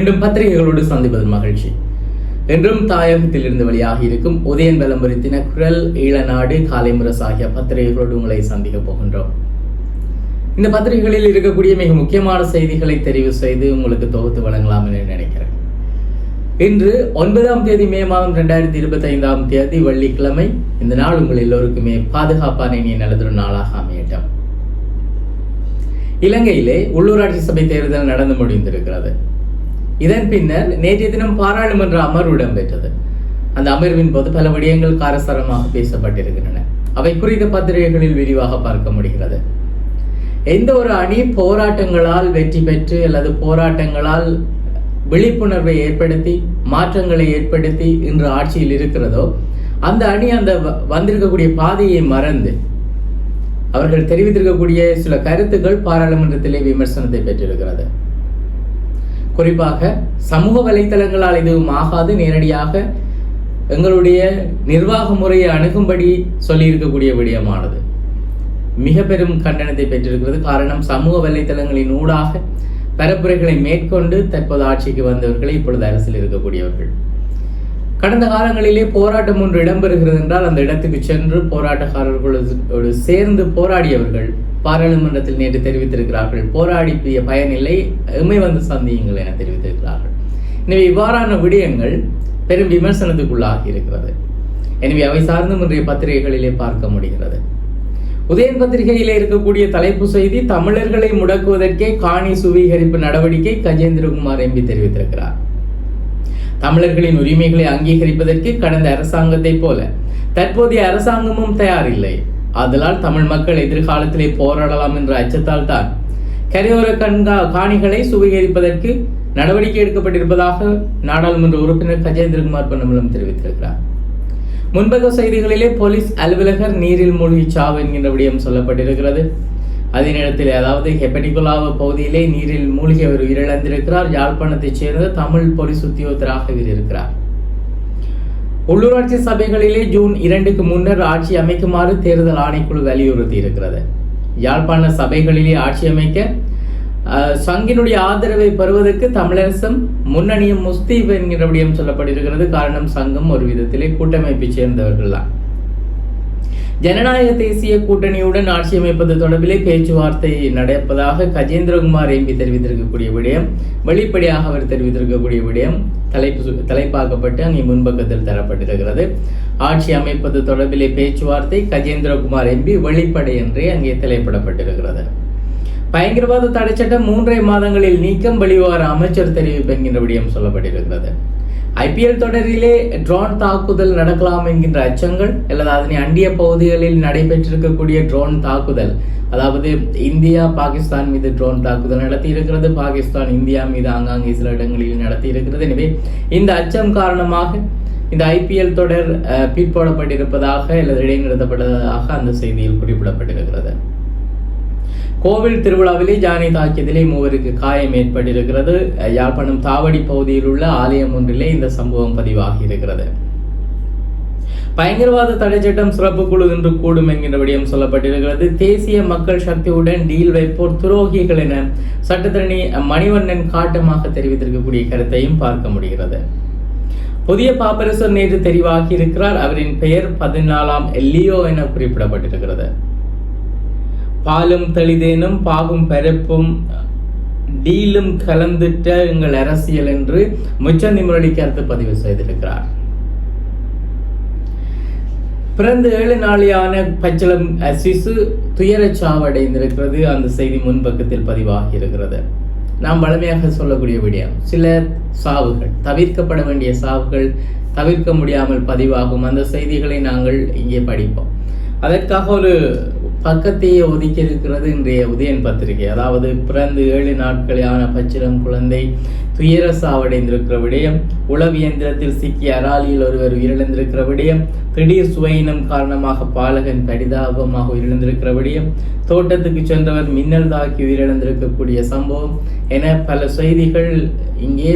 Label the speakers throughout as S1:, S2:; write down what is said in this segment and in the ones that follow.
S1: மீண்டும் பத்திரிகைகளோடு சந்திப்பதில் மகிழ்ச்சி. என்றும் தாயகத்தில் இருந்து வெளியாகி இருக்கும் உதயன் விளம்பரி தினக்குரல், ஈழநாடு, காலை முரசு ஆகிய பத்திரிகைகளோடு உங்களை சந்திக்க போகின்றோம். இந்த பத்திரிகைகளில் இருக்கக்கூடிய மிக முக்கியமான செய்திகளை தெரிவு செய்து உங்களுக்கு தொகுத்து வழங்கலாம் என நினைக்கிறேன். இன்று 9ஆம் தேதி மே மாதம் 2025 வெள்ளிக்கிழமை. இந்த நாள் உங்கள் எல்லோருக்குமே பாதுகாப்பான இனிய நல்லதொரு நாளாக அமையட்டும். இலங்கையிலே உள்ளூராட்சி சபை தேர்தல் நடந்து முடிந்திருக்கிறது. இதன் பின்னர் நேற்றைய தினம் பாராளுமன்ற அமர்வு இடம்பெற்றது. அந்த அமர்வின் போது பல விடயங்கள் காரசாரமாக பேசப்பட்டிருக்கின்றன. அவை குறித்த பத்திரிகைகளில் விரிவாக பார்க்க முடிகிறது. எந்த ஒரு அணி போராட்டங்களால் வெற்றி பெற்று அல்லது போராட்டங்களால் விழிப்புணர்வை ஏற்படுத்தி மாற்றங்களை ஏற்படுத்தி இன்று ஆட்சியில் இருக்கிறதோ, அந்த அணி அந்த வந்திருக்கக்கூடிய பாதையை மறந்து அவர்கள் தெரிவித்திருக்கக்கூடிய சில கருத்துக்கள் பாராளுமன்றத்திலே விமர்சனத்தை பெற்றிருக்கிறது. குறிப்பாக சமூக வலைத்தளங்களால் எதுவும் ஆகாது, நேரடியாக எங்களுடைய நிர்வாக முறையை அணுகும்படி சொல்லியிருக்கக்கூடிய விடயமானது மிக பெரும் கண்டனத்தை பெற்றிருக்கிறது. காரணம், சமூக வலைத்தளங்களின் ஊடாக பரப்புரைகளை மேற்கொண்டு தற்போது ஆட்சிக்கு வந்தவர்களை இப்பொழுது அரசில் இருக்கக்கூடியவர்கள். கடந்த காலங்களிலே போராட்டம் ஒன்று இடம்பெறுகிறது என்றால் அந்த இடத்துக்கு சென்று போராட்டக்காரர்களோடு சேர்ந்து போராடியவர்கள் பாராளுமன்றத்தில் நேற்று தெரிவித்திருக்கிறார்கள், போராடிய பயனில்லை, எம்மை வந்து சந்தியுங்கள் என தெரிவித்திருக்கிறார்கள். எனவே இவ்வாறான விடயங்கள் பெரும் விமர்சனத்துக்குள்ளாகி இருக்கிறது. எனவே அவை சார்ந்து இன்றைய பத்திரிகைகளிலே பார்க்க முடிகிறது. உதயன் பத்திரிகையிலே இருக்கக்கூடிய தலைப்பு செய்தி, தமிழர்களை முடக்குவதற்கே காணி சுவீகரிப்பு நடவடிக்கை, கஜேந்திரகுமார் எம்பி தெரிவித்திருக்கிறார். தமிழர்களின் உரிமைகளை அங்கீகரிப்பதற்கு கடந்த அரசாங்கத்தை போல தற்போதைய அரசாங்கமும் தயாரில்லை. ஆதலால் தமிழ் மக்கள் எதிர்காலத்திலே போராடலாம் என்ற அச்சத்தால் தான் கரையோர காணிகளை சுவீகரிப்பதற்கு நடவடிக்கை எடுக்கப்பட்டிருப்பதாக நாடாளுமன்ற உறுப்பினர் கஜேந்திரகுமார் பொன்னம்பலம் தெரிவித்திருக்கிறார். முன்பக்க செய்திகளிலே போலீஸ் அலுவலகர் நீரில் மூழ்கி சாவு என்கின்ற விடயம் சொல்லப்பட்டிருக்கிறது. அதே நேரத்தில், அதாவது ஹெப்படிகுலாவ பகுதியிலே நீரில் மூழ்கி அவர் உயிரிழந்திருக்கிறார். யாழ்ப்பாணத்தைச் சேர்ந்த தமிழ் போலீஸ் உத்தியோகத்தராக இவர் இருக்கிறார். உள்ளூராட்சி சபைகளிலே ஜூன் 2க்கு முன்னர் ஆட்சி அமைக்குமாறு தேர்தல் ஆணைக்குழு வலியுறுத்தி இருக்கிறது. யாழ்ப்பாண சபைகளிலே ஆட்சி அமைக்க சங்கினுடைய ஆதரவை பெறுவதற்கு தமிழரசும் முன்னணியும் முஸ்தீப் என்கிற விடயம் சொல்லப்பட்டிருக்கிறது. காரணம், சங்கம் ஒரு விதத்திலே கூட்டமைப்பை சேர்ந்தவர்கள் தான். ஜனநாயக தேசிய கூட்டணியுடன் ஆட்சி அமைப்பது தொடர்பிலே பேச்சுவார்த்தை நடப்பதாக கஜேந்திரகுமார் எம்பி தெரிவித்திருக்கக்கூடிய விடயம், வெளிப்படையாக அவர் தெரிவித்திருக்கக்கூடிய விடயம் தலைப்பாக்கப்பட்டு அங்கே முன்பக்கத்தில் தரப்பட்டிருக்கிறது. ஆட்சி அமைப்பது தொடர்பிலே பேச்சுவார்த்தை, கஜேந்திரகுமார் எம்பி வெளிப்படை என்றே அங்கே தலைப்படப்பட்டிருக்கிறது. பயங்கரவாத தடை சட்டம் 3 மாதங்களில் நீக்கம், வெளிவார அமைச்சர் தெரிவிப்பு என்கின்ற விடயம் சொல்லப்பட்டிருக்கிறது. IPL தொடரிலே ட்ரோன் தாக்குதல் நடக்கலாம் என்கின்ற அச்சங்கள் அல்லது அதனை அண்டிய பகுதிகளில் நடைபெற்றிருக்கக்கூடிய ட்ரோன் தாக்குதல், அதாவது இந்தியா பாகிஸ்தான் மீது ட்ரோன் தாக்குதல் நடத்தி இருக்கிறது, பாகிஸ்தான் இந்தியா மீது ஆங்காங்கே சில இடங்களில் நடத்தி இருக்கிறது. எனவே இந்த அச்சம் காரணமாக இந்த IPL தொடர் பிற்போடப்பட்டிருப்பதாக அல்லது இடைநிறுத்தப்பட்டதாக அந்த செய்தியில் குறிப்பிடப்பட்டிருக்கிறது. கோவில் திருவிழாவிலே ஜானி தாக்கியதிலே 3 காயம் ஏற்பட்டிருக்கிறது. யாழ்ப்பாணம் தாவடி பகுதியில் உள்ள ஆலயம் ஒன்றிலே இந்த சம்பவம் பதிவாகி இருக்கிறது. பயங்கரவாத தடை சட்டம் சிறப்பு குழு இன்று கூடும் என்கின்ற விடயம் சொல்லப்பட்டிருக்கிறது. தேசிய மக்கள் சக்தியுடன் டீல் வைப்போர் துரோகிகள் என சட்டத்தரணி மணிவண்ணன் காட்டமாக தெரிவித்திருக்கக்கூடிய கருத்தையும் பார்க்க முடிகிறது. புதிய பாப்பரசர் நேற்று தெரிவாகி இருக்கிறார். அவரின் பெயர் 14ஆம் லியோ என குறிப்பிடப்பட்டிருக்கிறது. பாலும் தெளிதேனும் பாகும் பரப்பும் டீலும் கலந்துட்ட எங்கள் அரசியல் என்று முச்சந்தி முரளி கருத்து பதிவு செய்திருக்கிறார். பிறந்து 7 நாளியான பச்சிளம் சிசு துயரச்சாவடைந்திருக்கிறது. அந்த செய்தி முன்பக்கத்தில் பதிவாகி இருக்கிறது. நாம் வலிமையாக சொல்லக்கூடிய விடயம், சில சாவுகள், தவிர்க்கப்பட வேண்டிய சாவுகள் தவிர்க்க முடியாமல் பதிவாகும். அந்த செய்திகளை நாங்கள் இங்கே படிப்போம். அதற்காக ஒரு பக்கத்தையே ஒதுக்கி இருக்கிறது இன்றைய உதயன் பத்திரிகை. அதாவது பிறந்து 7 நாட்களான பச்சிளம் குழந்தை துயர சாவடைந்திருக்கிற விடயம், உளவு இயந்திரத்தில் சிக்கிய அராலியில் ஒருவர் உயிரிழந்திருக்கிற விடயம், திடீர் சுவையினம் காரணமாக பாலகன் பரிதாபமாக உயிரிழந்திருக்கிற விடயம், தோட்டத்துக்கு சென்றவர் மின்னல் தாக்கி உயிரிழந்திருக்கக்கூடிய சம்பவம் என பல செய்திகள் இங்கே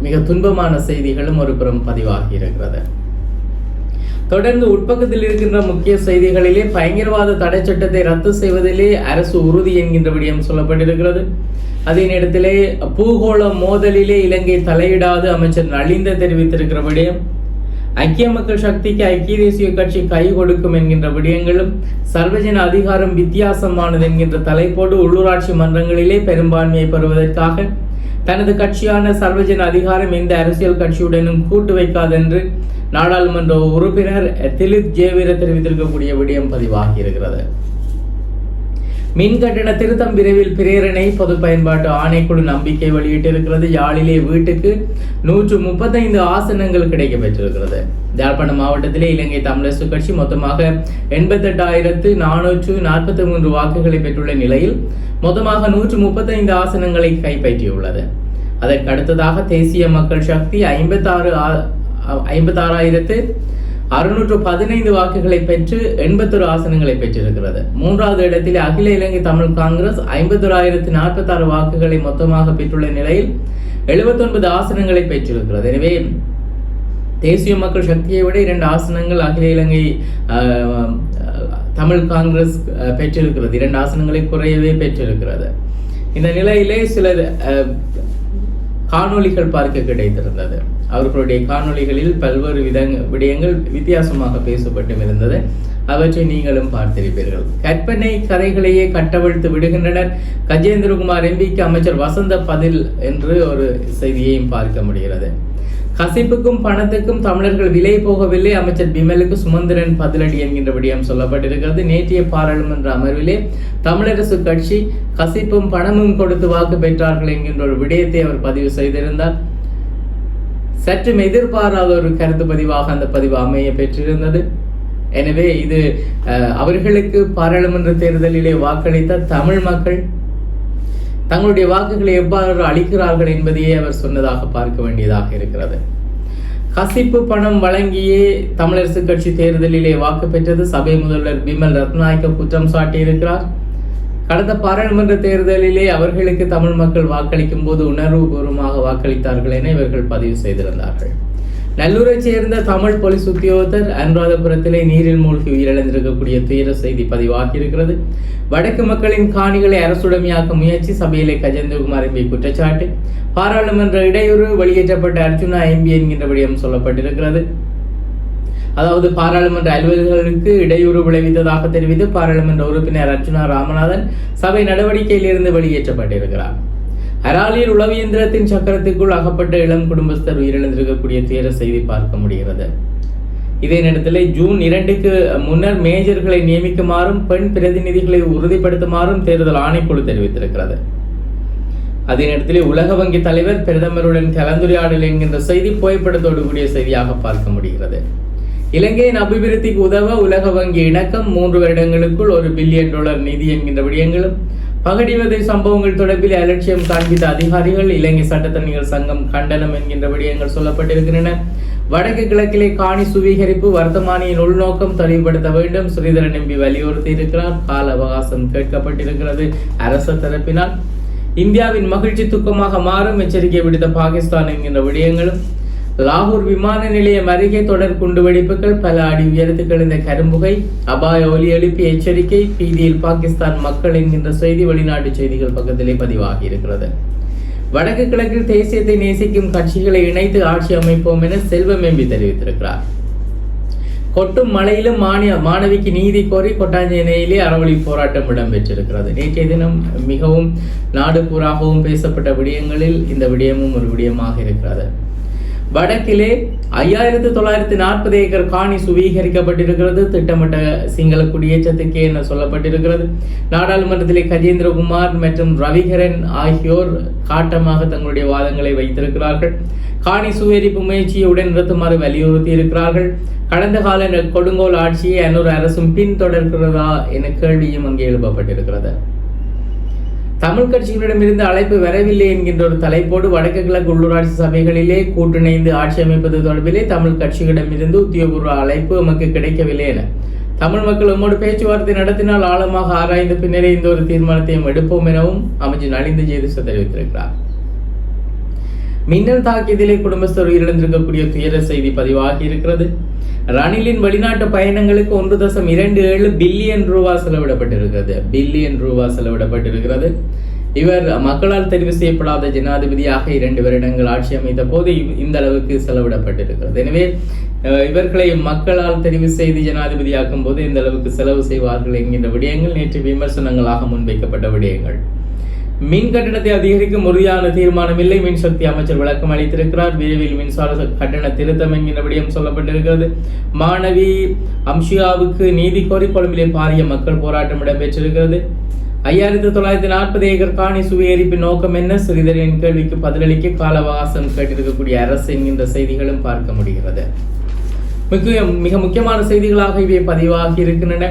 S1: மிக துன்பமான செய்திகளும் ஒரு புறம் பதிவாகி இருக்கிறது. தொடர்ந்து உட்பக்கத்தில் இருக்கின்ற முக்கிய செய்திகளிலே பயங்கரவாத தடை சட்டத்தை ரத்து செய்வதிலே அரசு உறுதி என்கின்ற விடயம் சொல்லப்பட்டிருக்கிறது. அதே நேரத்திலே பூகோள மோதலிலே இலங்கை தலையிடாது அமைச்சர் நலிந்த தெரிவித்திருக்கிற விடயம், ஐக்கிய மக்கள் சக்திக்கு ஐக்கிய தேசிய கட்சி கை கொடுக்கும் என்கின்ற விடயங்களும், சர்வஜன அதிகாரம் வித்தியாசமானது என்கின்ற தலைப்போடு உள்ளூராட்சி மன்றங்களிலே பெரும்பான்மையை பெறுவதற்காக தனது கட்சியான சர்வஜன அதிகாரம் எந்த அரசியல் கட்சியுடனும் கூட்டு வைக்காதென்று நாடாளுமன்ற உறுப்பினர் திலித் ஜேவீர தெரிவித்திருக்கக்கூடிய விடயம் பதிவாகி இருக்கிறது. மின் கட்டண திருத்தம் விரைவில் பிரேரணை பொது பயன்பாட்டு ஆணைக்குழு நம்பிக்கை வெளியிட்டிருக்கிறது. யாழிலே வீட்டுக்கு 135 ஆசனங்கள் கிடைக்க பெற்றிருக்கிறது. யாழ்ப்பாணம் மாவட்டத்திலே இலங்கை தமிழரசு கட்சி மொத்தமாக 88,443 வாக்குகளை பெற்றுள்ள நிலையில் மொத்தமாக 135 ஆசனங்களை கைப்பற்றியுள்ளது. அதற்கு அடுத்ததாக தேசிய மக்கள் சக்தி 56,615 வாக்குகளை பெற்று 81 ஆசனங்களை பெற்றிருக்கிறது. மூன்றாவது இடத்தில் அகில இலங்கை தமிழ் காங்கிரஸ் 51,046 வாக்குகளை மொத்தமாக பெற்றுள்ள நிலையில் 79 ஆசனங்களை பெற்றிருக்கிறது. எனவே தேசிய மக்கள் சக்தியை விட 2 ஆசனங்கள் அகில இலங்கை தமிழ் காங்கிரஸ் பெற்றிருக்கிறது. 2 ஆசனங்களை குறையவே பெற்றிருக்கிறது. இந்த நிலையிலே சிலர் காணொளிகள் பார்க்க கிடைத்திருந்தது. அவர்களுடைய காணொளிகளில் பல்வேறு விடயங்கள் வித்தியாசமாக பேசப்பட்டும் இருந்தது. அவற்றை நீங்களும் பார்த்திருப்பீர்கள். கற்பனை கதைகளையே கட்டவிழ்த்து விடுகின்றனர். கஜேந்திரகுமார் எம்பிக்கு அமைச்சர் வசந்த பதில் என்று ஒரு செய்தியையும் பார்க்க முடிகிறது. கசிப்புக்கும் பணத்துக்கும் தமிழர்கள் விலை போகவில்லை, அமைச்சர் பிமலுக்கு சுமந்திரன் பதிலடி என்கின்ற விடயம் சொல்லப்பட்டிருக்கிறது. நேற்றைய பாராளுமன்ற அமர்விலே தமிழரசு கட்சி கசிப்பும் பணமும் கொடுத்து வாக்கு பெற்றார்கள் என்கின்ற ஒரு விடயத்தை அவர் பதிவு செய்திருந்தார். சற்றும் எதிர்பாராத ஒரு கருத்து பதிவாக அந்த பதிவு அமைய பெற்றிருந்தது. எனவே இது அவர்களுக்கு பாராளுமன்ற தேர்தலிலே வாக்களித்த தமிழ் மக்கள் தங்களுடைய வாக்குகளை எவ்வாறு அளிக்கிறார்கள் என்பதையே அவர் சொன்னதாக பார்க்க வேண்டியதாக இருக்கிறது. கசிப்பு பணம் வழங்கியே தமிழரசு கட்சி தேர்தலிலே வாக்கு பெற்றது சபை முதல்வர் பிமல் ரத்நாயக்க குற்றம் சாட்டியிருக்கிறார். கடந்த பாராளுமன்ற தேர்தலிலே அவர்களுக்கு தமிழ் மக்கள் வாக்களிக்கும் போது உணர்வுபூர்வமாக வாக்களித்தார்கள் என இவர்கள் பதிவு செய்திருந்தார்கள். நல்லூரை சேர்ந்த தமிழ் போலீஸ் உத்தியோகத்தர் அனுராதபுரத்திலே நீரில் மூழ்கி உயிரிழந்திருக்கக்கூடிய துயர செய்தி பதிவாகி இருக்கிறது. வடக்கு மக்களின் காணிகளை அரசுடைமையாக்க முயற்சி, சபையிலே கஜேந்திரகுமார் எம்பி குற்றச்சாட்டு, பாராளுமன்ற இடையூறு, வெளியேற்றப்பட்ட அர்ஜுனா எம்பி என்கின்ற விடயம் சொல்லப்பட்டிருக்கிறது. அதாவது பாராளுமன்ற அலுவலர்களுக்கு இடையூறு விளைவித்ததாக தெரிவித்து பாராளுமன்ற உறுப்பினர் அர்ஜுனா ராமநாதன் சபை நடவடிக்கையில் இருந்து வெளியேற்றப்பட்டிருக்கிறார். அராலியில் உளவு இயந்திரத்தின் சக்கரத்துக்குள் அகப்பட்ட இளம் குடும்பஸ்தர் உயிரிழந்திருக்கக்கூடிய துயர செய்தி பார்க்க முடிகிறது. இதே நேரத்தில் ஜூன் 2க்கு முன்னர் மேஜர்களை நியமிக்குமாறும் பெண் பிரதிநிதிகளை உறுதிப்படுத்துமாறும் தேர்தல் ஆணைக்குழு தெரிவித்திருக்கிறது. அதே நேரத்தில் உலக வங்கி தலைவர் பிரதமருடன் கலந்துரையாடல் என்கின்ற செய்தி புகைப்படத்தோடு கூடிய செய்தியாக பார்க்க முடிகிறது. இலங்கையின் அபிவிருத்திக்கு உதவ உலக வங்கி இணக்கம் 3 வருடங்களுக்குள் $1 பில்லியன் நிதி என்கின்ற விடயங்களும், பகடிவதை சம்பவங்கள் தொடர்பில் அலட்சியம் காண்பித்த அதிகாரிகள் இலங்கை சட்டத்தரணிகள் சங்கம் கண்டனம் என்கின்ற விடயங்கள் சொல்லப்பட்டிருக்கின்றன. வடக்கு கிழக்கிலே காணி சுவீகரிப்பு வர்த்தமானியின் உள்நோக்கம் தெளிவுபடுத்த வேண்டும், ஸ்ரீதரன் எம்பி வலியுறுத்தி இருக்கிறார். கால அவகாசம் கேட்கப்பட்டிருக்கிறது அரசு தரப்பினால். இந்தியாவின் மகிழ்ச்சி துக்கமாக மாறும் எச்சரிக்கை விடுத்த பாகிஸ்தான் என்கின்ற விடயங்களும், லாகூர் விமான நிலையம் அருகே தொடர் குண்டுவெடிப்புகள், பல அடி உயரத்துக்கு இந்த கரும்புகை, அபாய ஒலி எழுப்பி எச்சரிக்கை, பீதியில் பாகிஸ்தான் மக்கள் என்கின்ற செய்தி வெளிநாட்டு செய்திகள் பக்கத்திலே பதிவாகி இருக்கிறது. வடக்கு கிழக்கில் தேசியத்தை நேசிக்கும் கட்சிகளை இணைத்து ஆட்சி அமைப்போம் என செல்வம் எம்பி தெரிவித்திருக்கிறார். கொட்டும் மழையிலும் மாணவிக்கு நீதி கோரி கொட்டாஞ்சேனையிலே அறவழி போராட்டம் இடம்பெற்றிருக்கிறது. நேற்றைய தினம் மிகவும் நாடு பூராகவும் பேசப்பட்ட விடயங்களில் இந்த விடயமும் ஒரு விடயமாக இருக்கிறது. வடக்கிலே 5940 ஏக்கர் காணி சுவீகரிக்கப்பட்டிருக்கிறது. திட்டமிட்ட சிங்கள குடியேற்றத்துக்கே என சொல்லப்பட்டிருக்கிறது. நாடாளுமன்றத்திலே கஜேந்திரகுமார் மற்றும் ரவிகரன் ஆகியோர் காட்டமாக தங்களுடைய வாதங்களை வைத்திருக்கிறார்கள். காணி சுவீகரிப்பு முயற்சியை உடன் நிறுத்துமாறு வலியுறுத்தி இருக்கிறார்கள். கடந்த கால கொடுங்கோல் ஆட்சியை அன்னூர் அரசும் பின்தொடர்கிறதா என கேள்வியும் அங்கே எழுப்பப்பட்டிருக்கிறது. தமிழ் கட்சிகளிடமிருந்து அழைப்பு வரவில்லை என்கின்ற ஒரு தலைப்போடு வடக்கு கிழக்கு உள்ளூராட்சி சபைகளிலே கூட்டிணைந்து ஆட்சி அமைப்பது தொடர்பிலே தமிழ் கட்சிகளிடமிருந்து உத்தியோகபூர்வ அழைப்பு நமக்கு கிடைக்கவில்லை என தமிழ் மக்கள் நம்மோடு பேச்சுவார்த்தை நடத்தினால் ஆழமாக ஆராய்ந்த பின்னரே இந்த ஒரு தீர்மானத்தையும் எடுப்போம் எனவும் அமைச்சர் நலிந்த ஜேதிச தெரிவித்திருக்கிறார். மின்னல் தாக்கியதிலே குடும்பஸ்தர் உயிரிழந்திருக்கக்கூடிய துயர செய்தி பதிவாகி இருக்கிறது. ரணிலின் வெளிநாட்டு பயணங்களுக்கு 1.27 பில்லியன் ரூபாய் செலவிடப்பட்டிருக்கிறது. இவர் மக்களால் தெரிவு செய்யப்படாத ஜனாதிபதியாக 2 வருடங்கள் ஆட்சி அமைத்த போது இந்த அளவுக்கு செலவிடப்பட்டிருக்கிறது. எனவே இவர்களை மக்களால் தெரிவு செய்து ஜனாதிபதியாக்கும் போது இந்த அளவுக்கு செலவு செய்வார்கள் என்கின்ற விடயங்கள் நேற்று விமர்சனங்களாக முன்வைக்கப்பட்ட விடயங்கள். மின் கட்டணத்தை அதிகரிக்கும் உறுதியான தீர்மானம் இல்லை, மின்சக்தி அமைச்சர் விளக்கம் அளித்திருக்கிறார். விரைவில் மின்சார கட்டண திருத்தம் என்கின்ற விடயம் சொல்லப்பட்டிருக்கிறது. மாணவி அம்ஷியாவுக்கு நீதி கோரி கொழும்பிலே பாரிய மக்கள் போராட்டம் இடம்பெற்றிருக்கிறது. 5940 ஏக்கர் காணி சுவீகரிப்பின் நோக்கம் என்ன? ஸ்ரீதரின் கேள்விக்கு பதிலளிக்க கால அவகாசம் கேட்டிருக்கக்கூடிய அரசு என்கின்ற செய்திகளும் பார்க்க முடிகிறது. மிக முக்கியமான செய்திகளாக இவை பதிவாகி இருக்கின்றன.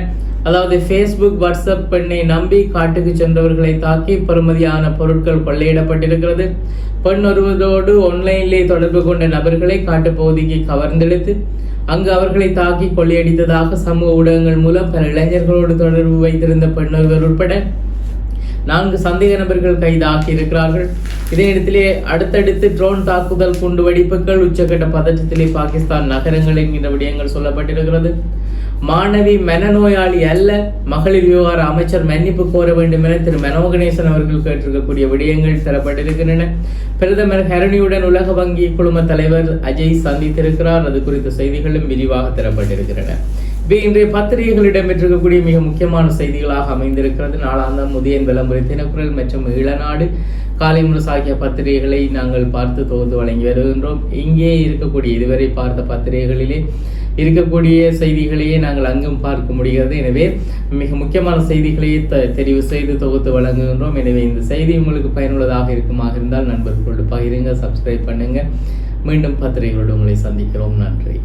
S1: அதாவது ஃபேஸ்புக், வாட்ஸ்அப் பெண்ணை நம்பி காட்டுக்கு சென்றவர்களை தாக்கி பெறுமதியான பொருட்கள் கொள்ளையிடப்பட்டிருக்கிறது. பெண் ஒருவரோடு ஆன்லைனிலே தொடர்பு கொண்ட நபர்களை காட்டுப்பகுதிக்கு கவர்ந்தெடுத்து அங்கு அவர்களை தாக்கி கொள்ளையடித்ததாக சமூக ஊடகங்கள் மூலம் பல இளைஞர்களோடு தொடர்பு வைத்திருந்த பெண் ஒருவர் உட்பட 4 சந்தேக நபர்கள் கைதாகி இருக்கிறார்கள். இதே இடத்திலே அடுத்தடுத்து ட்ரோன் தாக்குதல், குண்டு வெடிப்புகள், உச்சகட்ட பதற்றத்திலே பாகிஸ்தான் நகரங்கள் என்கின்ற விடயங்கள் சொல்லப்பட்டிருக்கிறது. மாணவி மனநோயாளி அல்ல, மகளிர் விவகார அமைச்சர் மன்னிப்பு கோர வேண்டும் என திரு மனோகணேசன் அவர்கள் கேட்டிருக்கக்கூடிய விடயங்கள் தரப்பட்டிருக்கின்றன. பிரதமர் ஹரணியுடன் உலக வங்கி குழும தலைவர் அஜய் சந்தித்திருக்கிறார். அது குறித்த செய்திகளும் விரிவாக தரப்பட்டிருக்கின்றன. இவை இன்றைய பத்திரிகைகள் இடம்பெற்றிருக்கக்கூடிய மிக முக்கியமான செய்திகளாக அமைந்திருக்கிறது. நாளாந்தம், உதயன், விளம்பர, தினக்குரல் மற்றும் இளநாடு, காலை முரசு ஆகிய பத்திரிகைகளை நாங்கள் பார்த்து தொகுத்து வழங்கி வருகின்றோம். இங்கே இருக்கக்கூடிய இதுவரை பார்த்த பத்திரிகைகளிலே இருக்கக்கூடிய செய்திகளையே நாங்கள் அங்கும் பார்க்க முடிகிறது. எனவே மிக முக்கியமான செய்திகளையே தெரிவு செய்து தொகுத்து வழங்குகின்றோம். எனவே இந்த செய்தி உங்களுக்கு பயனுள்ளதாக இருக்குமாக இருந்தால் நண்பர்களோடு பகிருங்க, சப்ஸ்கிரைப் பண்ணுங்க. மீண்டும் பத்திரிகைகளோடு உங்களை சந்திக்கிறோம். நன்றி.